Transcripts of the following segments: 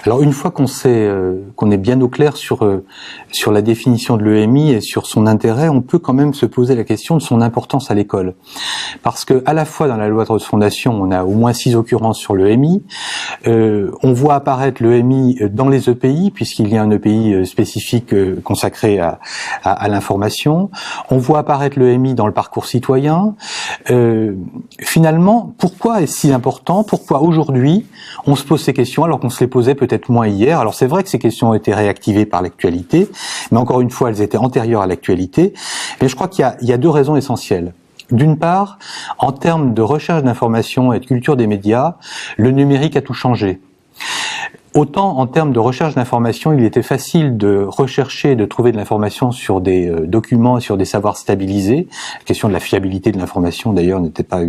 Alors une fois qu'on sait, qu'on est bien au clair sur la définition de l'EMI et sur son intérêt, on peut quand même se poser la question de son importance à l'école. Parce que à la fois dans la loi de refondation, on a au moins 6 occurrences sur l'EMI, on voit apparaître l'EMI dans les EPI, puisqu'il y a un EPI spécifique consacré à l'information, on voit apparaître l'EMI dans le parcours citoyen. Finalement, pourquoi est-ce si important? Pourquoi aujourd'hui on se pose ces questions alors qu'on se les posait peut-être moins hier? Alors c'est vrai que ces questions ont été réactivées par l'actualité, mais encore une fois elles étaient antérieures à l'actualité. Mais je crois qu'il y a 2 raisons essentielles. D'une part, en termes de recherche d'information et de culture des médias, le numérique a tout changé. Autant en termes de recherche d'information, il était facile de rechercher et de trouver de l'information sur des documents, sur des savoirs stabilisés. La question de la fiabilité de l'information, d'ailleurs, n'était pas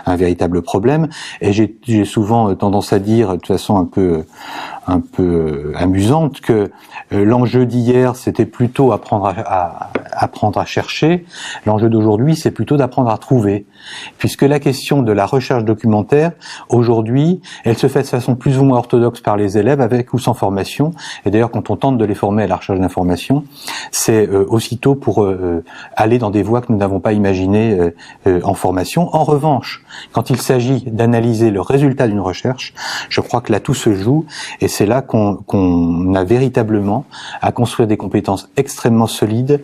un véritable problème. Et j'ai souvent tendance à dire, de toute façon un peu amusante, que l'enjeu d'hier, c'était plutôt apprendre à chercher. L'enjeu d'aujourd'hui, c'est plutôt d'apprendre à trouver. Puisque la question de la recherche documentaire, aujourd'hui, elle se fait de façon plus ou moins orthodoxe par les élèves, avec ou sans formation. Et d'ailleurs, quand on tente de les former à la recherche d'information, c'est aussitôt pour aller dans des voies que nous n'avons pas imaginées en formation. En revanche, quand il s'agit d'analyser le résultat d'une recherche, je crois que là, tout se joue, et c'est là qu'on a véritablement à construire des compétences extrêmement solides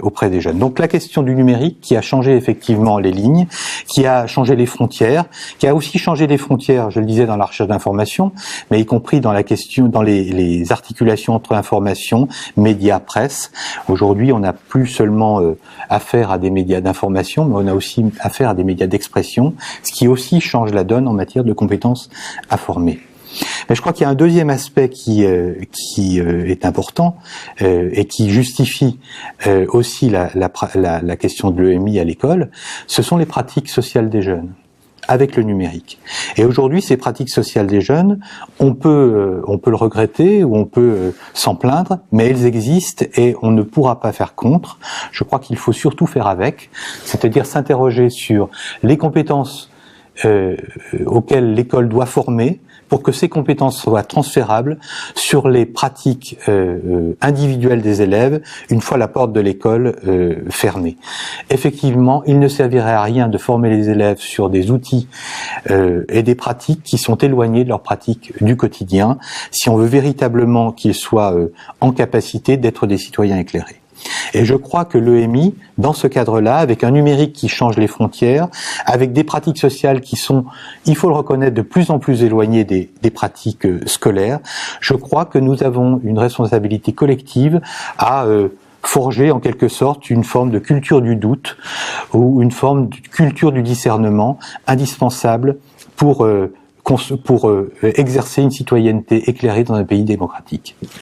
auprès des jeunes. Donc la question du numérique, qui a changé effectivement les lignes, qui a changé les frontières, qui a aussi changé les frontières, je le disais, dans la recherche d'information, mais y compris dans la question, dans les articulations entre information, médias, presse. Aujourd'hui, on n'a plus seulement affaire à des médias d'information, mais on a aussi affaire à des médias d'expression, ce qui aussi change la donne en matière de compétences à former. Mais je crois qu'il y a un deuxième aspect qui est important et qui justifie aussi la question de l'EMI à l'école, ce sont les pratiques sociales des jeunes avec le numérique. Et aujourd'hui, ces pratiques sociales des jeunes, on peut le regretter ou on peut s'en plaindre, mais elles existent et on ne pourra pas faire contre. Je crois qu'il faut surtout faire avec, c'est-à-dire s'interroger sur les compétences auxquelles l'école doit former, pour que ces compétences soient transférables sur les pratiques individuelles des élèves une fois la porte de l'école fermée. Effectivement, il ne servirait à rien de former les élèves sur des outils et des pratiques qui sont éloignées de leurs pratiques du quotidien, si on veut véritablement qu'ils soient en capacité d'être des citoyens éclairés. Et je crois que l'EMI, dans ce cadre-là, avec un numérique qui change les frontières, avec des pratiques sociales qui sont, il faut le reconnaître, de plus en plus éloignées des pratiques scolaires, je crois que nous avons une responsabilité collective à forger en quelque sorte une forme de culture du doute ou une forme de culture du discernement indispensable pour exercer une citoyenneté éclairée dans un pays démocratique.